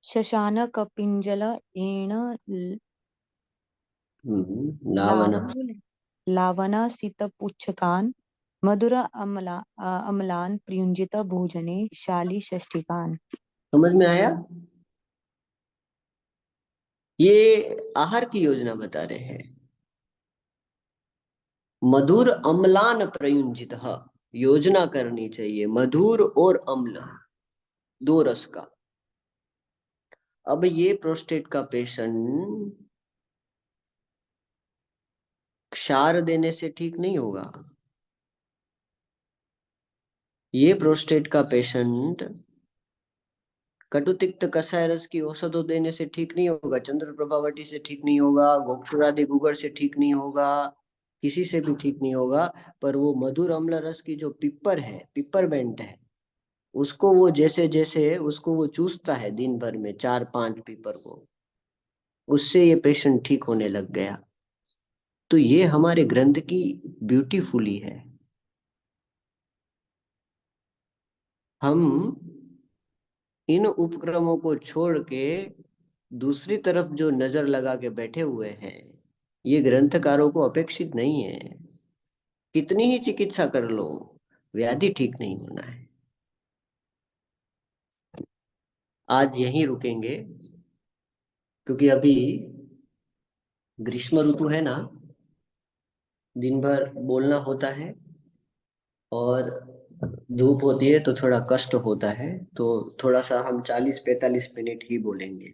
शशानक पिंजल एण लावन। लावनासित पुच्छकान मधुर अम्लान प्रयुंजित भोजने शाली षष्टिकान। समझ में आया? ये आहार की योजना बता रहे हैं। मधुर अम्लान प्रयुंजित योजना करनी चाहिए, मधुर और अम्ल दो रस का। अब ये प्रोस्टेट का पेशेंट क्षार देने से ठीक नहीं होगा। ये प्रोस्टेट का पेशेंट कटुतिक्त कषाय रस की औषधों देने से ठीक नहीं होगा, चंद्र प्रभावती से ठीक नहीं होगा, गोक्षुरादि गुगर से ठीक नहीं होगा, किसी से भी ठीक नहीं होगा। पर वो मधुर अम्ल रस की जो पिपर है, पिपरमेंट है, उसको वो जैसे जैसे उसको वो चूसता है दिन भर में 4-5 पीपर को, उससे ये पेशेंट ठीक होने लग गया। तो ये हमारे ग्रंथ की ब्यूटीफुली है। हम इन उपक्रमों को छोड़ के दूसरी तरफ जो नजर लगा के बैठे हुए हैं, ये ग्रंथकारों को अपेक्षित नहीं है। कितनी ही चिकित्सा कर लो, व्याधि ठीक नहीं होना है। आज यहीं रुकेंगे, क्योंकि अभी ग्रीष्म ऋतु है ना, दिन भर बोलना होता है और धूप होती है तो थोड़ा कष्ट होता है, तो थोड़ा सा हम 40-45 मिनट ही बोलेंगे।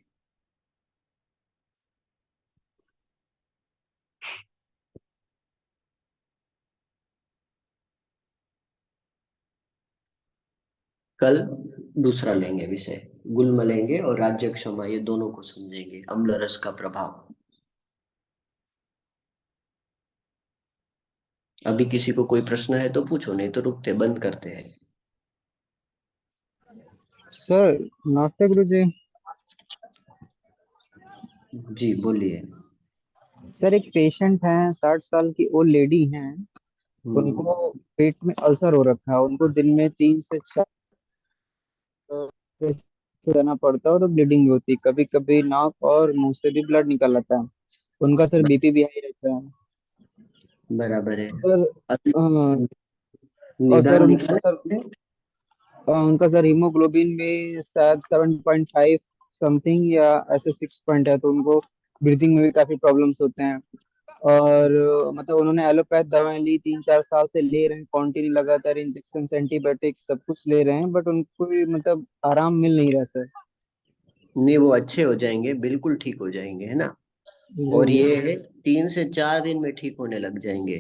कल दूसरा लेंगे विषय, गुल्म लेंगे और राज्य क्षमा, ये दोनों को समझेंगे, अम्ल रस का प्रभाव। अभी किसी को कोई प्रश्न है तो पूछो, नहीं तो रुकते बंद करते हैं। सर नमस्ते गुरु जी। जी बोलिए। सर एक पेशेंट है, 60 साल की ओल्ड लेडी हैं। हम्म। उनको पेट में अल्सर हो रखा है। उनको दिन में 3 से 4 जाना पड़ता है और ब्लीडिंग भी होती है। कभी कभी नाक और मुंह से भी ब्लड निकल आता है। उनका सर बीपी भी हाई रहता है। बराबर है। सर अभी और सर निदान उनका निकाले सर हैं? उनका सर हीमोग्लोबिन में शायद 7.5 समथिंग या ऐसे 6 है। तो उनको ब्रीथिंग में भी काफी प्रॉब्लम्स होते हैं। और मतलब उन्होंने एलोपैथ दवाएं ली, 3-4 साल से ले रहे हैं कंटिन्यू, लगातार इंजेक्शन एंटीबायोटिक्स सब कुछ ले रहे हैं, बट उनको भी मतलब आराम मिल नहीं रहा सर। नहीं, वो अच्छे हो जाएंगे, बिल्कुल ठीक हो जाएंगे, है ना। जी और जी। ये 3 से 4 दिन में ठीक होने लग जाएंगे।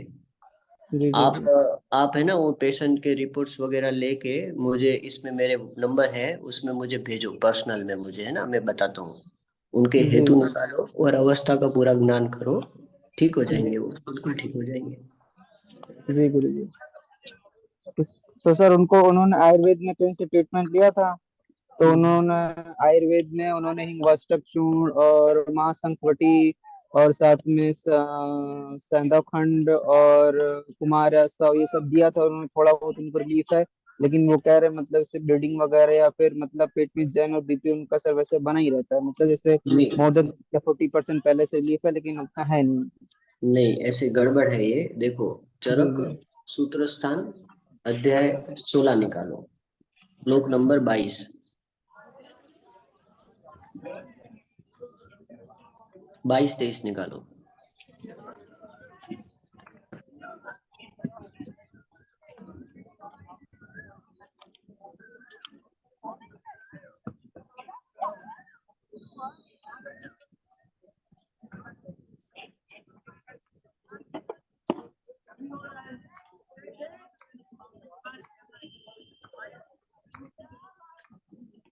जी जी आप जी। आप है ना, वो पेशेंट के रिपोर्ट्स वगैरह लेके मुझे, इसमें मेरे नंबर है, उसमें मुझे भेजो पर्सनल में, मुझे है ना, मैं बताता हूँ। उनके जी हेतु निकालो और अवस्था का पूरा ज्ञान करो, ठीक हो जी जाएंगे, वो बिल्कुल ठीक हो जाएंगे। जी गुरु जी। तो, तो सर उनको उन्होंने आयुर्वेद में कहीं से ट्रीटमेंट लिया था। तो हम्म। उन्होंने आयुर्वेद में उन्होंने हिंगवाष्टक चूर्ण और महाशंखवटी और साथ में सेंधाखंड और कुमार ये सब दिया था। उन्होंने थोड़ा बहुत उनको रिलीफ है। लेकिन वो कह रहे मतलब से ब्लीडिंग वगैरह या फिर मतलब पेट में जलन और बीपी उनका सर वैसे बना ही रहता है। मतलब जैसे नहीं मोर देन 40% पहले से रिलीफ है, लेकिन उतना है नहीं। नहीं, ऐसे गड़बड़ है ये, देखो। जी चरक जी। सूत्र स्थान अध्याय 16 निकालो, श्लोक नंबर 22। 22-23 निकालो।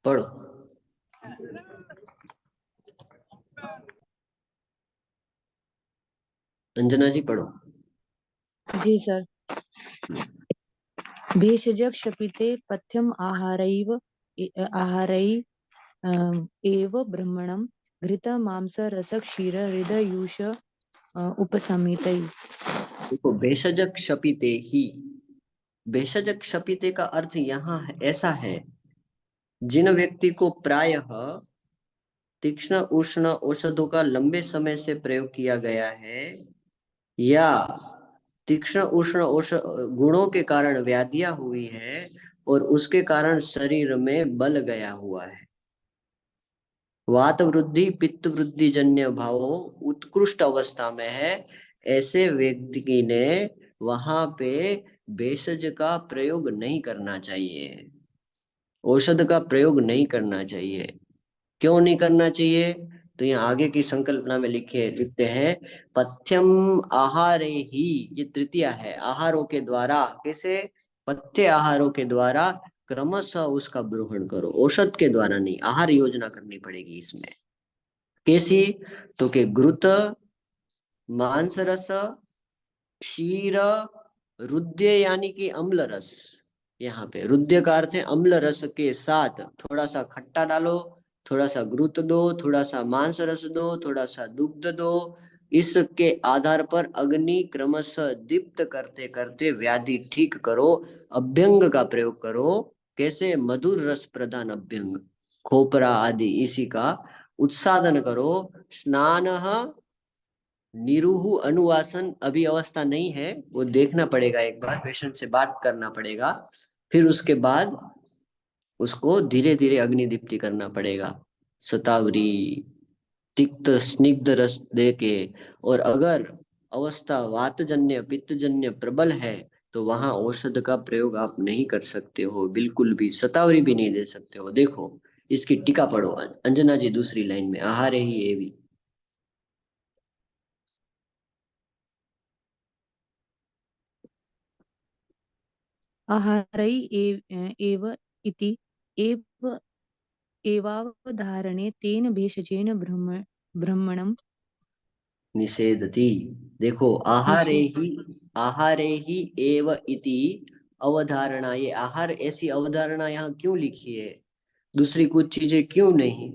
पढ़ो। अंजना जी पढ़ो। जी सर। भेषज क्षपिते पथ्यम आहारै एव ब्रह्मणं घृत मांस रस क्षीर हृदयूष उपसमितै। देखो, भेषज क्षपिते ही, भेषज क्षपिते का अर्थ यहाँ ऐसा है, जिन व्यक्ति को प्रायः तीक्ष्ण उष्ण औषधों का लंबे समय से प्रयोग किया गया है, या तीक्ष्ण उष्ण औषध गुणों के कारण व्याधियां हुई है और उसके कारण शरीर में बल गया हुआ है, वात वृद्धि पित्त वृद्धि जन्य भाव उत्कृष्ट अवस्था में है, ऐसे व्यक्ति ने वहां पे भेषज का प्रयोग नहीं करना चाहिए, औषध का प्रयोग नहीं करना चाहिए। क्यों नहीं करना चाहिए? तो यहाँ आगे की संकल्पना में लिखते हैं, पथ्यम आहारे ही, ये तृतीया है, आहारों के द्वारा, कैसे? पथ्य आहारों के द्वारा क्रमशः उसका ग्रहण करो, औषध के द्वारा नहीं। आहार योजना करनी पड़ेगी इसमें। कैसी? तो के घृत, मांस रस, क्षीर, रुद्य यानी कि अम्ल रस। यहाँ पे रुद्य का अर्थ है अम्ल रस के साथ थोड़ा सा खट्टा डालो, थोड़ा सा घृत दो, थोड़ा सा मांस रस दो, थोड़ा सा दुग्ध दो। इसके आधार पर अग्नि क्रमशः दीप्त करते करते व्याधि ठीक करो। अभ्यंग का प्रयोग करो। कैसे? मधुर रस प्रधान अभ्यंग, खोपरा आदि इसी का उत्सादन करो। स्नान, निरूहु अनुवासन अभी अवस्था नहीं है, वो देखना पड़ेगा, एक बार पेशेंट से बात करना पड़ेगा। फिर उसके बाद उसको धीरे धीरे अग्नि दीप्ति करना पड़ेगा, शतावरी, तिक्त स्निग्ध रस दे के। और अगर अवस्था वातजन्य पित्तजन्य प्रबल है तो वहां औषध का प्रयोग आप नहीं कर सकते हो, बिल्कुल भी शतावरी भी नहीं दे सकते हो। देखो इसकी टीका पढ़ो अंजना जी, दूसरी लाइन में, आहारे ही एवी। आहारै एव इति एव एवावधारणे तेन भेषजेन ब्रह्मणं निषेधति। देखो निषेध। आहारे ही एव इति अवधारणा, ये आहार ऐसी अवधारणा यहाँ क्यों लिखी है? दूसरी कुछ चीजें क्यों नहीं?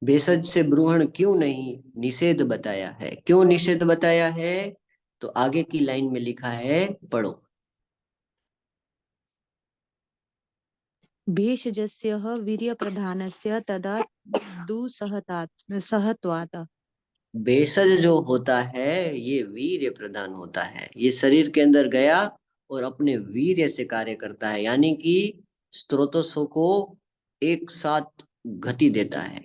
भेषज से ब्रूहण क्यों नहीं? निषेध बताया है। क्यों निषेध बताया है? तो आगे की लाइन में लिखा है, पढ़ो। भेषजस्य वीर्यप्रधानस्य तदा दुस्सहत्वात्। भेषज जो होता है ये वीर्य प्रधान होता है, ये शरीर के अंदर गया और अपने वीर्य से कार्य करता है, यानी कि स्रोतस्सों को एक साथ गति देता है।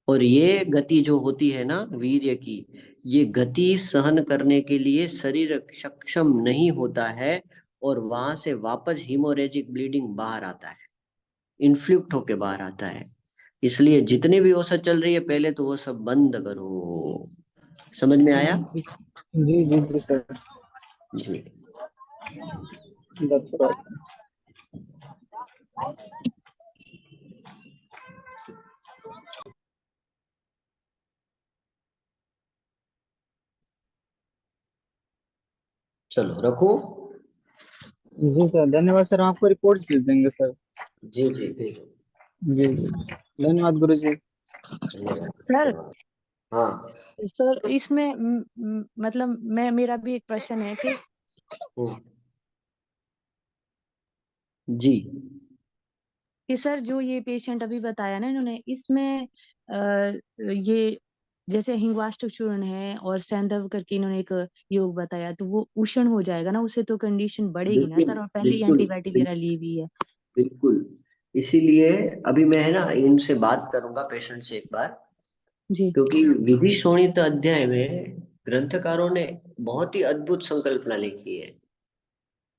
और ये गति जो होती है ना वीर्य की, ये गति सहन करने के लिए शरीर सक्षम नहीं होता है, और वहां से वापस हीमोरेजिक ब्लीडिंग बाहर आता है, इन्फ्लुक्ट होके बाहर आता है। इसलिए जितनी भी औसत चल रही है पहले तो वो सब बंद करो। समझ में आया? जी जी जी सर, जी। that's right. चलो रखो। जी सर, धन्यवाद सर, हम आपको रिपोर्ट भेज देंगे सर। जी जी भेजो। जी जी, धन्यवाद गुरु जी। सर, धन्यवाद। हाँ। सर इसमें मतलब मेरा भी एक प्रश्न है कि हम्म, जी। सर जो ये पेशेंट अभी बताया ना इन्होंने, इसमें ये जैसे हिंगवाष्टक चूर्ण है और सैंधव करके इन्होंने एक योग बताया, तो वो उष्ण हो जाएगा ना, उससे तो कंडीशन बढ़ेगी ना बिल्कुल सर, और पहले ही बिल्कुल एंटीबायोटिक वगैरह ली हुई है। बिल्कुल। इसीलिए अभी मैं है ना इनसे बात करूंगा पेशेंट से एक बार, जी। क्योंकि विधि शोणित अध्याय में ग्रंथकारों ने बहुत ही अद्भुत संकल्पना लिखी है।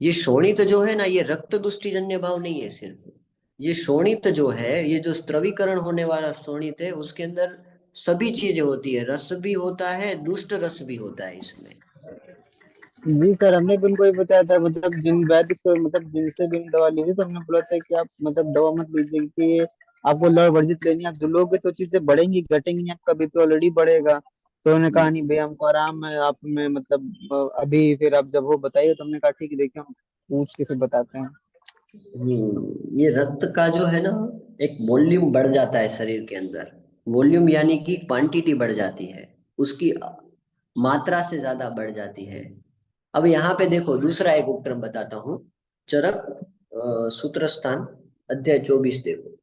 ये शोणित जो है ना, ये रक्त दुष्टिजन्य भाव नहीं है सिर्फ। ये शोणित जो है, ये जो स्त्रवीकरण होने वाला शोणित है, उसके अंदर सभी चीजें होती है, रस भी होता है, दुष्ट रस भी होता है इसमें। जी सर, हमने भी उनको ये बताया था, मतलब जिन वैद्य से, मतलब जिनसे भी दवा ली थी, तो हमने बोला था कि आप मतलब दवा मत लीजिए, क्योंकि ये आपको लड़ वर्जित लेनी है। आप जो लोगे तो चीजें बढ़ेंगी घटेंगी, आपका बीपी ऑलरेडी बढ़ेगा। तो उन्होंने कहा नहीं भैया, हमको आराम है, आप में मतलब अभी फिर आप जब वो बताइए, तो हमने कहा ठीक है, देखिए हम पूछ के फिर बताते हैं। ये रक्त का जो है ना, एक वॉल्यूम बढ़ जाता है शरीर के अंदर। वॉल्यूम यानी कि क्वांटिटी बढ़ जाती है, उसकी मात्रा से ज्यादा बढ़ जाती है। अब यहाँ पे देखो दूसरा एक उपक्रम बताता हूँ। चरक सूत्रस्थान अध्याय 24 देखो।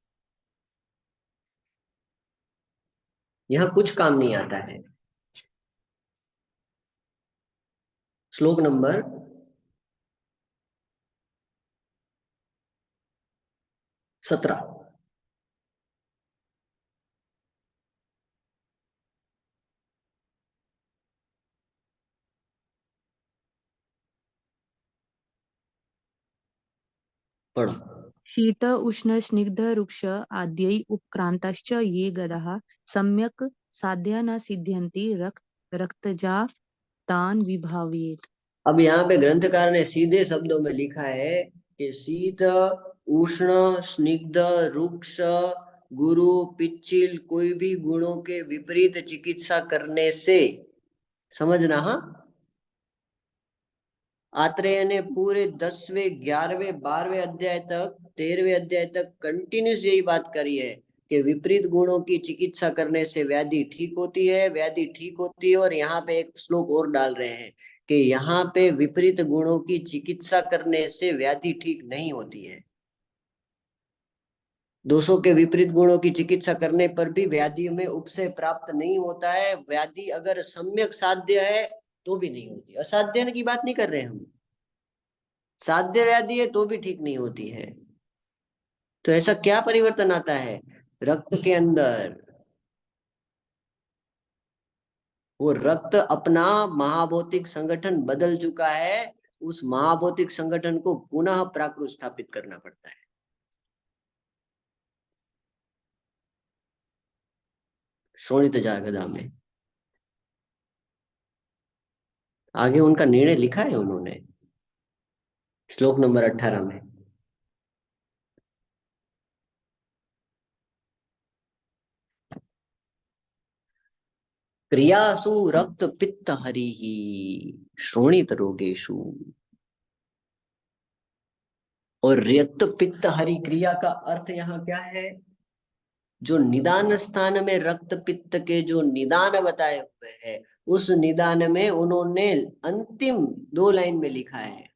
यहाँ कुछ काम नहीं आता है। श्लोक नंबर 17। पढ़ो। शीत उष्ण स्निग्ध रुक्ष आद्यै उपक्रांताश्च ये गदाः सम्यक् साध्या न सिद्ध्यन्ति रक्तजा तान् विभावयेत्। अब यहाँ पे ग्रंथकार ने सीधे शब्दों में लिखा है कि शीत, उष्ण, स्निग्ध, रुक्ष, गुरु, पिच्छिल कोई भी गुणों के विपरीत चिकित्सा करने से, समझना हाँ। आत्रेय ने पूरे 10वें, 11वें, 12वें अध्याय तक, 13वें अध्याय तक कंटिन्यूस यही बात करी है कि विपरीत गुणों की चिकित्सा करने से व्याधि ठीक होती है, व्याधि ठीक होती है। और यहाँ पे एक श्लोक और डाल रहे हैं कि यहाँ पे विपरीत गुणों की चिकित्सा करने से व्याधि ठीक नहीं होती है। दोषों के विपरीत गुणों की चिकित्सा करने पर भी व्याधि में उपशय प्राप्त नहीं होता है। व्याधि अगर सम्यक साध्य है तो भी नहीं होती। असाध्य की बात नहीं कर रहे हम, साध्य व्याधि है तो भी ठीक नहीं होती है। तो ऐसा क्या परिवर्तन आता है रक्त के अंदर? वो रक्त अपना महाभौतिक संगठन बदल चुका है, उस महाभौतिक संगठन को पुनः प्राकृत स्थापित करना पड़ता है। शोणित जागदा में आगे उनका निर्णय लिखा है उन्होंने श्लोक नंबर 18 में। क्रियासु रक्त पित्त हरि ही श्रोणित रोगेशु। और रक्त पित्त हरि क्रिया का अर्थ यहाँ क्या है? जो निदान स्थान में रक्त पित्त के जो निदान बताए हुए हैं, उस निदान में उन्होंने अंतिम 2 लाइन में लिखा है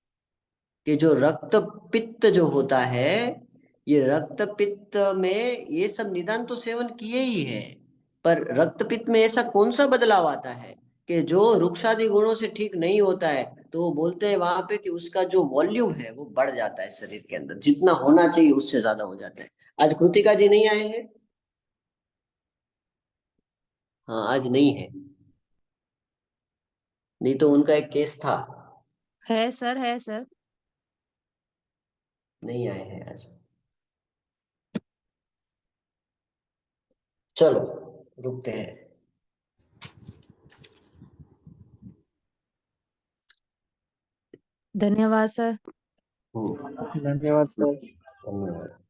कि जो रक्त पित्त जो होता है, ये रक्त पित्त में ये सब निदान तो सेवन किए ही है, पर रक्त पित्त में ऐसा कौन सा बदलाव आता है कि जो रुक्षादि गुणों से ठीक नहीं होता है, तो वो बोलते हैं वहां पे कि उसका जो वॉल्यूम है वो बढ़ जाता है, शरीर के अंदर जितना होना चाहिए उससे ज्यादा हो जाता है। आज कृतिका जी नहीं आए हैं? हाँ आज नहीं है, नहीं तो उनका एक केस था। है सर, है सर। नहीं आए हैं आज। चलो रुकते हैं। धन्यवाद सर। हम्म, धन्यवाद सर। धन्यवाद।